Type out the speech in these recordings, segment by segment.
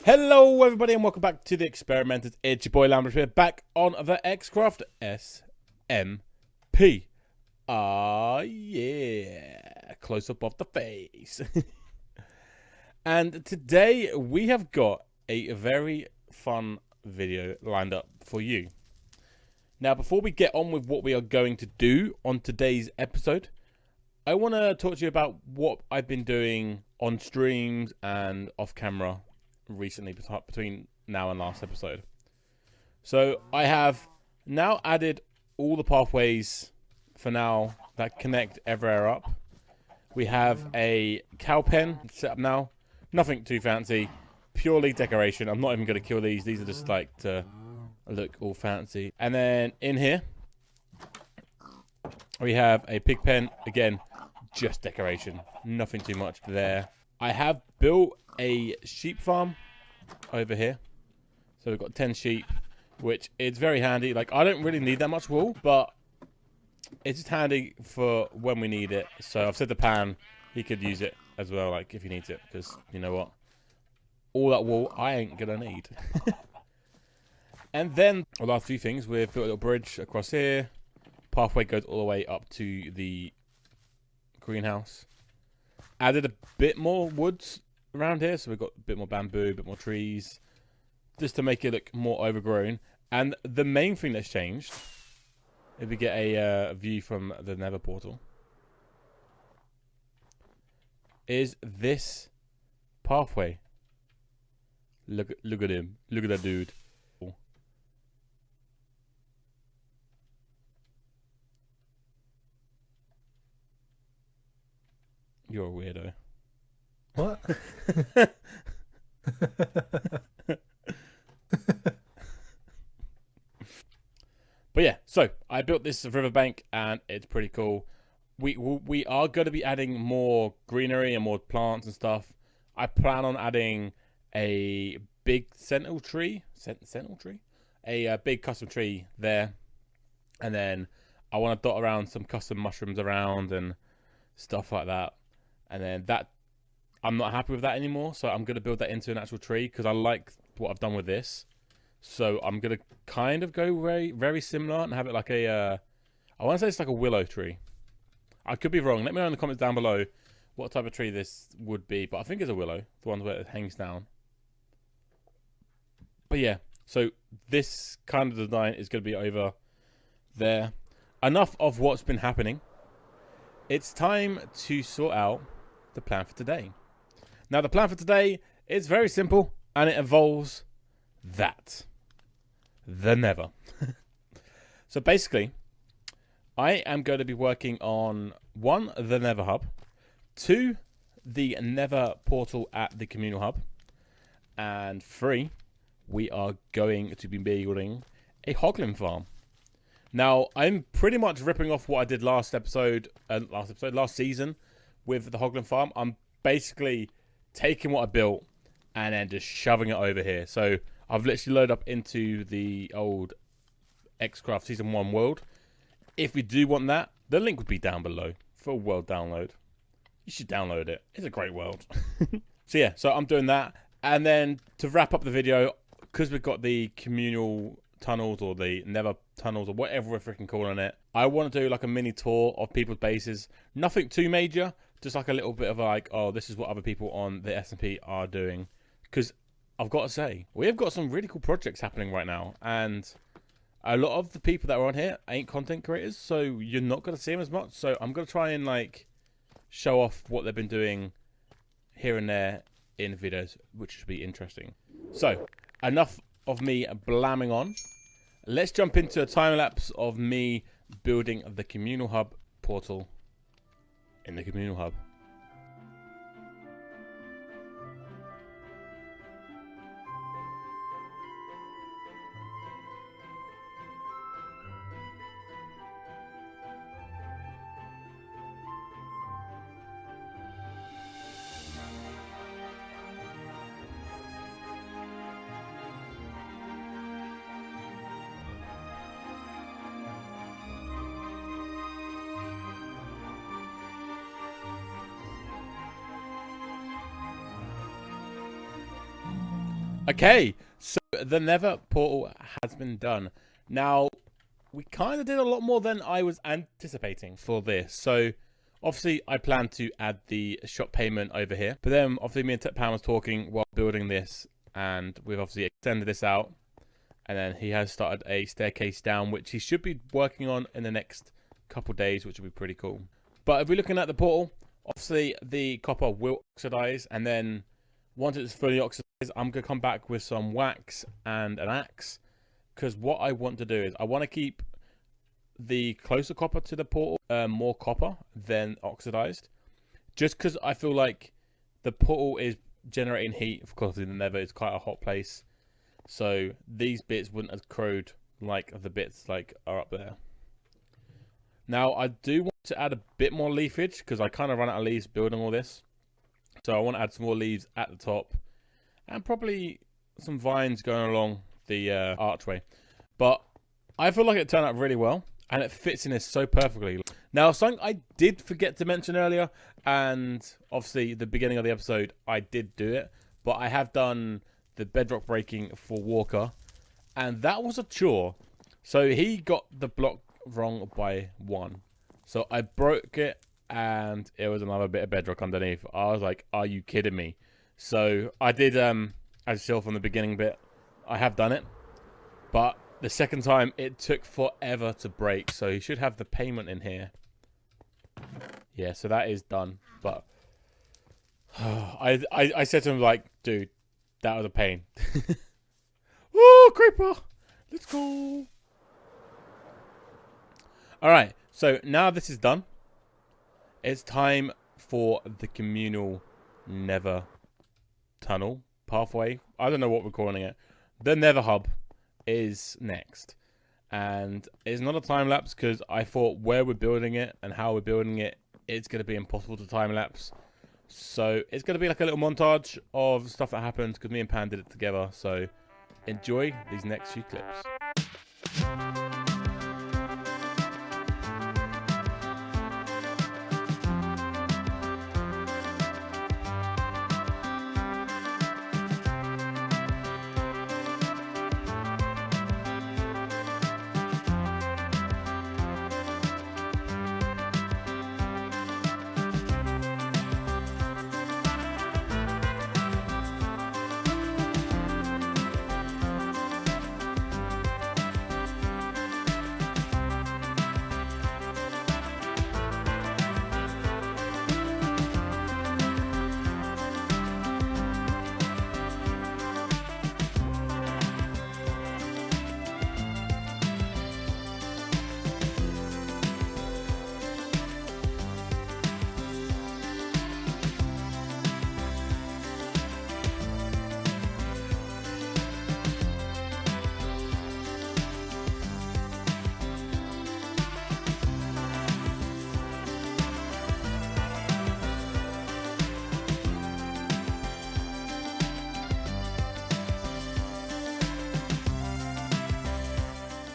Hello everybody and welcome back to the Experimenters. It's your boy Lambchop here, back on the XCraft SMP. Yeah, close up of the face. And today we have got a very fun video lined up for you. Now before we get on with what we are going to do on today's episode, I want to talk to you about what I've been doing on streams and off camera recently between now and last episode. So I have now added all the pathways for now that connect everywhere up. We have a cow pen set up now. Nothing too fancy, purely decoration. I'm not even going to kill these. These are just like to look all fancy. And then in here we have a pig pen. Again, just decoration. Nothing too much there. I have built a sheep farm over here. So we've got 10 sheep, which is very handy. Like, I don't really need that much wool, but it's just handy for when we need it. So I've said to Pan, he could use it as well, like, if he needs it. Because, you know what? All that wool I ain't gonna need. And then, the last few things, we've built a little bridge across here. Pathway goes all the way up to the greenhouse. Added a bit more woods around here, so we've got a bit more bamboo, a bit more trees, just to make it look more overgrown. And the main thing that's changed, if we get a view from the Nether portal, is this pathway. Look at him. Look at that dude. You're a weirdo. What? But yeah, so I built this riverbank and it's pretty cool. We are going to be adding more greenery and more plants and stuff. I plan on adding a big sentinel tree, a big custom tree there, and then I want to dot around some custom mushrooms around and stuff like that. And then that, I'm not happy with that anymore, so I'm going to build that into an actual tree because I like what I've done with this. So I'm going to kind of go very, very similar and have it like a, I want to say it's like a willow tree. I could be wrong. Let me know in the comments down below what type of tree this would be, but I think it's a willow, the one where it hangs down. But yeah, so this kind of design is going to be over there. Enough of what's been happening. It's time to sort out the plan for today. Now, the plan for today is very simple, and it involves that. The Nether. So basically, I am going to be working on 1, the Nether hub, 2, the Nether portal at the communal hub, and 3, we are going to be building a Hoglin farm. Now, I'm pretty much ripping off what I did last season with the Hoglin farm. I'm basically taking what I built and then just shoving it over here. So I've literally loaded up into the old XCraft Season 1 world. If we do want that, the link would be down below for world download. You should download it. It's a great world. So yeah, so I'm doing that. And then to wrap up the video, because we've got the communal tunnels or the Nether tunnels or whatever we're freaking calling it, I want to do like a mini tour of people's bases. Nothing too major, just like a little bit of like, oh, this is what other people on the SMP are doing. Because I've got to say, we have got some really cool projects happening right now, and a lot of the people that are on here ain't content creators, so you're not going to see them as much. So I'm going to try and like show off what they've been doing here and there in videos, which should be interesting. So enough of me blamming on. Let's jump into a time lapse of me building the communal hub portal in the communal hub. Okay, so the Nether portal has been done. Now, we kind of did a lot more than I was anticipating for this. So, obviously, I plan to add the shop payment over here. But then, obviously, me and Tech Pan was talking while building this. And we've obviously extended this out. And then he has started a staircase down, which he should be working on in the next couple days, which will be pretty cool. But if we're looking at the portal, obviously, the copper will oxidize. And then, once it's fully oxidized, I'm going to come back with some wax and an axe. Because what I want to do is I want to keep the closer copper to the portal more copper than oxidized. Just because I feel like the portal is generating heat. Of course, in the Nether, it's quite a hot place. So these bits wouldn't have crowed like the bits like are up there. Now, I do want to add a bit more leafage because I kind of run out of leaves building all this. So I want to add some more leaves at the top. And probably some vines going along the archway. But I feel like it turned out really well. And it fits in this so perfectly. Now, something I did forget to mention earlier. And obviously, the beginning of the episode, I did do it. But I have done the bedrock breaking for Walker. And that was a chore. So he got the block wrong by 1. So I broke it. And it was another bit of bedrock underneath. I was like, are you kidding me? So I did, as you saw from the beginning bit, I have done it. But the second time, it took forever to break. So you should have the payment in here. Yeah, so that is done. But I said to him, like, dude, that was a pain. Oh, creeper. Let's go. All right. So now this is done. It's time for the communal Nether tunnel pathway. I don't know what we're calling it. The Nether hub is next. And it's not a time lapse because I thought where we're building it and how we're building it, it's going to be impossible to time lapse. So it's going to be like a little montage of stuff that happened because me and Pan did it together. So enjoy these next few clips.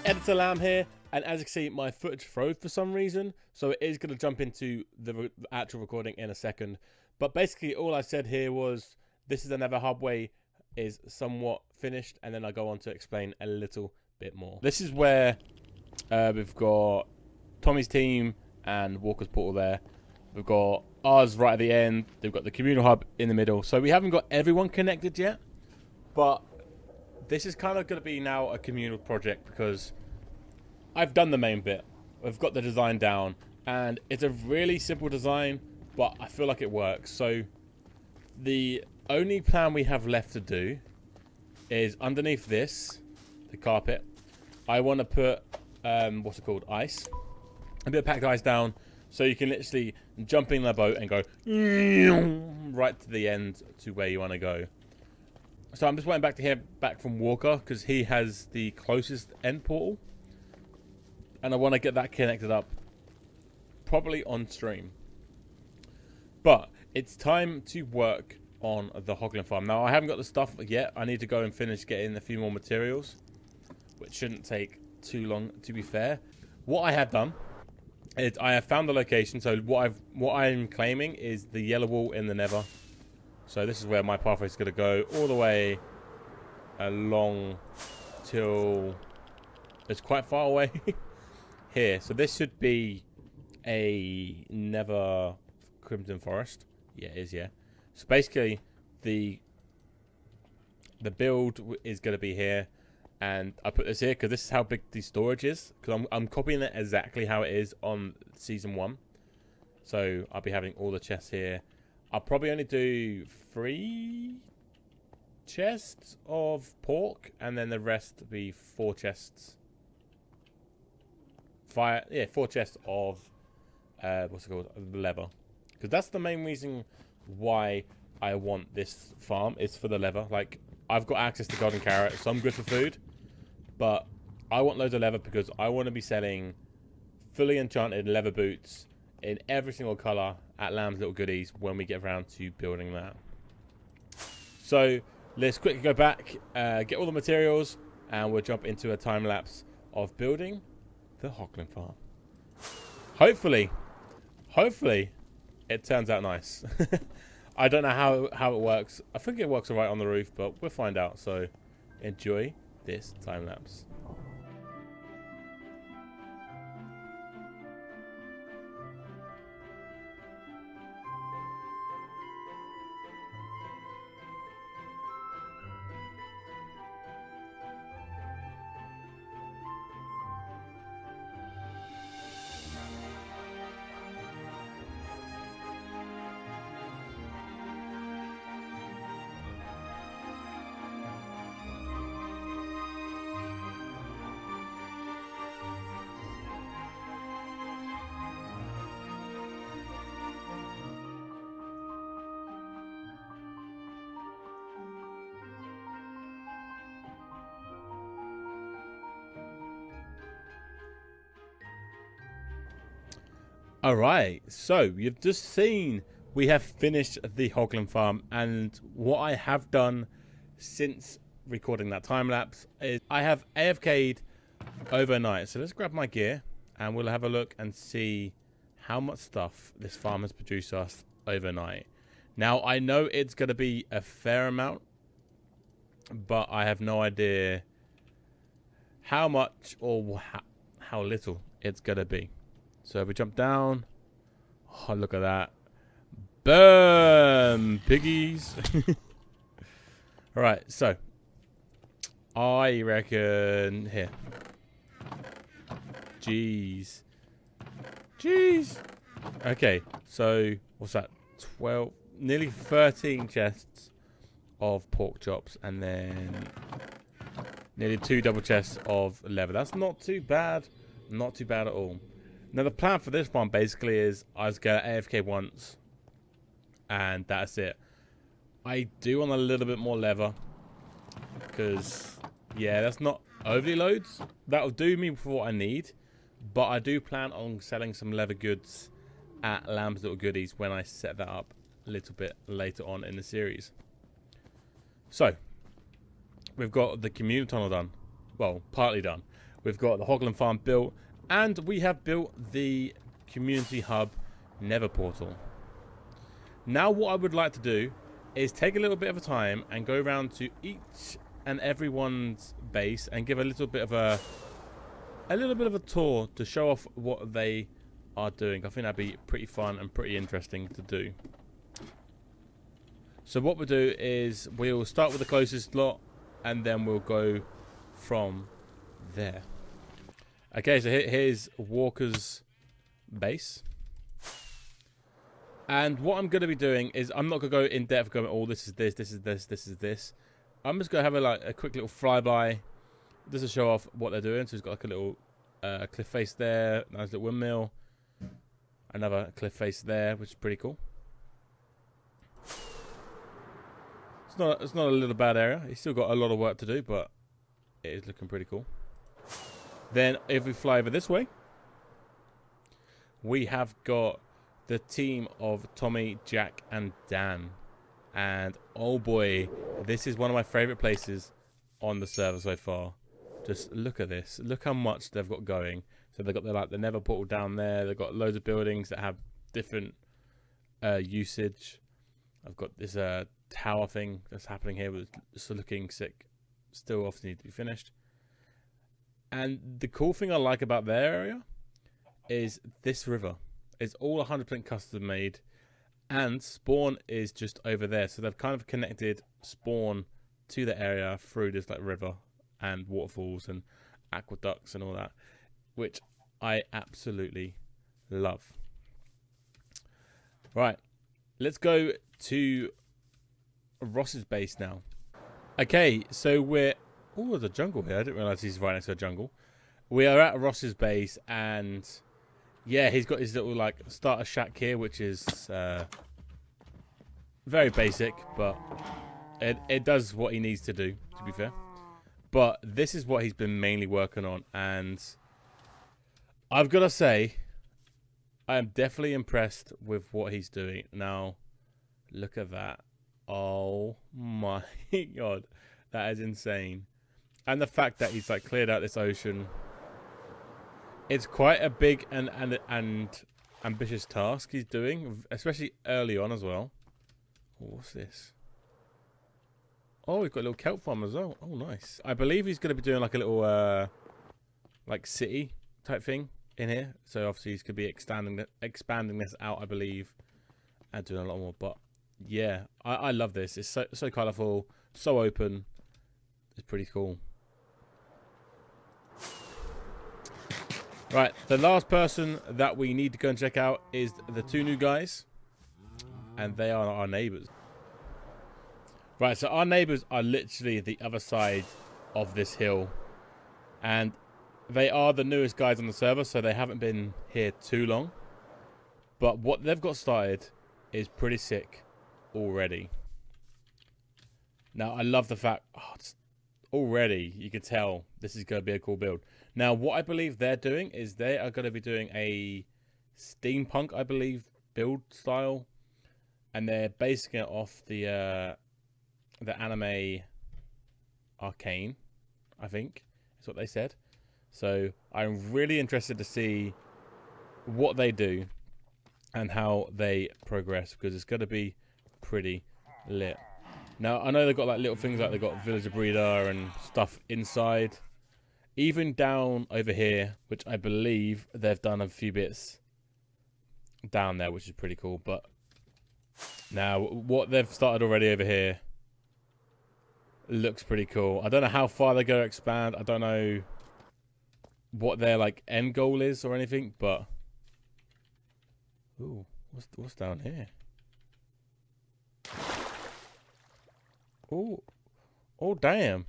Editor Lamb here, and as you can see, my footage froze for some reason, so it is going to jump into the actual recording in a second. But basically, all I said here was this is another hubway is somewhat finished, and then I go on to explain a little bit more. This is where we've got Tommy's team and Walker's portal there. We've got ours right at the end. They've got the communal hub in the middle. So we haven't got everyone connected yet, but this is kind of going to be now a communal project because I've done the main bit. I've got the design down, and it's a really simple design, but I feel like it works. So the only plan we have left to do is underneath this, the carpet, I want to put, what's it called, ice. A bit of packed ice down, so you can literally jump in the boat and go right to the end to where you want to go. So I'm just waiting back to hear back from Walker because he has the closest end portal. And I want to get that connected up probably on stream. But it's time to work on the Hoglin farm. Now, I haven't got the stuff yet. I need to go and finish getting a few more materials, which shouldn't take too long, to be fair. What I have done is I have found the location. So what I'm claiming is the yellow wall in the Nether. So this is where my pathway is going to go all the way along till it's quite far away here. So this should be a Nether Crimson Forest. Yeah, it is, yeah. So basically, the build is going to be here. And I put this here because this is how big the storage is. Because I'm copying it exactly how it is on Season 1. So I'll be having all the chests here. I'll probably only do 3 chests of pork. And then the rest will be 4 chests. 4 chests of, what's it called? Leather. Because that's the main reason why I want this farm. Is for the leather. Like, I've got access to golden carrot, so I'm good for food. But I want loads of leather because I want to be selling fully enchanted leather boots in every single colour at Lamb's Little Goodies when we get around to building that. So let's quickly go back, get all the materials, and we'll jump into a time lapse of building the Hoglin farm. Hopefully it turns out nice. I don't know how it works. I think it works alright on the roof, but we'll find out. So enjoy this time lapse. Alright, so you've just seen we have finished the Hoglin farm, and what I have done since recording that time lapse is I have AFK'd overnight. So let's grab my gear and we'll have a look and see how much stuff this farm has produced us overnight. Now I know it's going to be a fair amount, but I have no idea how much or how little it's going to be. So if we jump down, oh, look at that. Boom! Piggies. Alright, so I reckon here. Jeez. Okay, so what's that? 12, nearly 13 chests of pork chops, and then nearly 2 double chests of leather. That's not too bad. Not too bad at all. Now the plan for this one basically is I was going to AFK once, and that's it. I do want a little bit more leather because, yeah, that's not overly loads. That'll do me for what I need, but I do plan on selling some leather goods at Lamb's Little Goodies when I set that up a little bit later on in the series. So we've got the community tunnel done, well, partly done. We've got the Hoglin farm built, and we have built the community hub Nether portal. Now what I would like to do is take a little bit of a time and go around to each and everyone's base and give a little bit of a tour to show off what they are doing. I think that'd be pretty fun and pretty interesting to do. So what we'll do is we'll start with the closest lot and then we'll go from there. Okay, so here's Walker's base. And what I'm going to be doing is I'm not going to go in depth going, oh, this is this, this is this, this is this. I'm just going to have a quick little flyby just to show off what they're doing. So he's got like a little cliff face there, nice little windmill. Another cliff face there, which is pretty cool. It's not a little bad area. He's still got a lot of work to do, but it is looking pretty cool. Then if we fly over this way, we have got the team of Tommy, Jack, and Dan. And oh boy, this is one of my favorite places on the server so far. Just look at this. Look how much they've got going. So they've got the Nether portal down there. They've got loads of buildings that have different usage. I've got this tower thing that's happening here, with it's looking sick. still obviously need to be finished. And the cool thing I like about their area is this river. It's all 100% custom made, and spawn is just over there. So they've kind of connected spawn to the area through this like river and waterfalls and aqueducts and all that, which I absolutely love. Right, let's go to Ross's base now. Okay, so we're... Oh, there's a jungle here. I didn't realise he's right next to a jungle. We are at Ross's base, and yeah, he's got his little like starter shack here, which is very basic, but it does what he needs to do, to be fair. But this is what he's been mainly working on, and I've got to say, I am definitely impressed with what he's doing. Now, look at that. Oh my god. That is insane. And the fact that he's like cleared out this ocean. It's quite a big and ambitious task he's doing, especially early on as well. Oh, what's this? Oh, we've got a little kelp farm as well. Oh, nice. I believe he's going to be doing like a little like city type thing in here. So obviously he's going to be expanding this out, I believe, and doing a lot more. But yeah, I love this. It's so colourful, so open. It's pretty cool. Right, the last person that we need to go and check out is the two new guys, and they are our neighbours. Right, so our neighbours are literally the other side of this hill, and they are the newest guys on the server, so they haven't been here too long. But what they've got started is pretty sick already. Now, I love the fact, already you can tell this is going to be a cool build. Now, what I believe they're doing is they are going to be doing a steampunk, I believe, build style, and they're basing it off the anime Arcane, I think is what they said. So I'm really interested to see what they do and how they progress, because it's going to be pretty lit. Now, I know they've got like little things like they've got villager breeder and stuff inside. Even down over here, which I believe they've done a few bits down there, which is pretty cool. But now, what they've started already over here looks pretty cool. I don't know how far they're going to expand. I don't know what their like end goal is or anything, but... Ooh, what's down here? Oh, damn.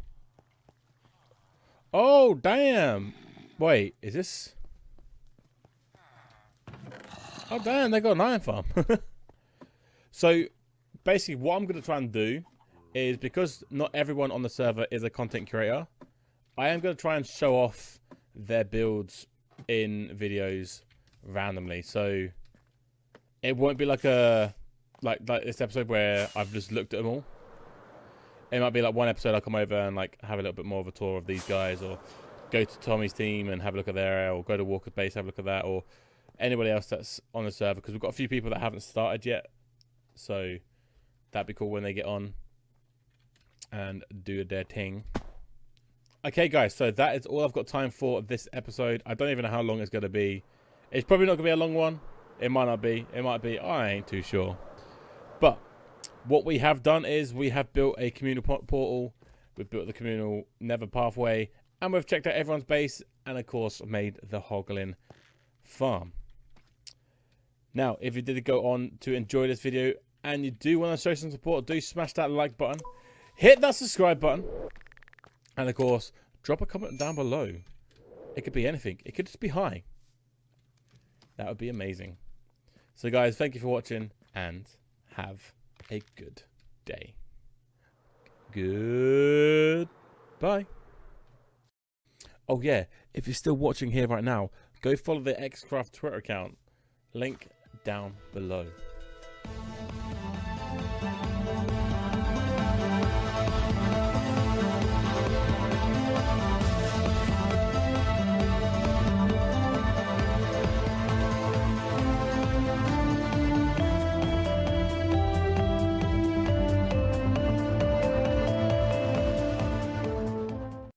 Oh, damn. Wait, is this... Oh, damn, they got an iron farm. So, basically, what I'm going to try and do is, because not everyone on the server is a content creator, I am going to try and show off their builds in videos randomly. So, it won't be like a... Like this episode where I've just looked at them all. It might be like one episode I'll come over and like have a little bit more of a tour of these guys, or go to Tommy's team and have a look at their area, or go to Walker's base, have a look at that, or anybody else that's on the server, because we've got a few people that haven't started yet. So that'd be cool when they get on and do their thing. Okay, guys, so that is all I've got time for this episode. I don't even know how long it's going to be. It's probably not going to be a long one. It might not be. It might be. I ain't too sure. But what we have done is we have built a communal portal, we've built the communal Nether pathway, and we've checked out everyone's base, and of course made the Hoglin farm. Now, if you did go on to enjoy this video and you do want to show some support, do smash that like button, hit that subscribe button, and of course drop a comment down below. It could be anything. It could just be hi. That would be amazing. So guys, thank you for watching, and have a good day. Goodbye. Oh yeah, if you're still watching here right now, go follow the XCraft Twitter account. Link down below.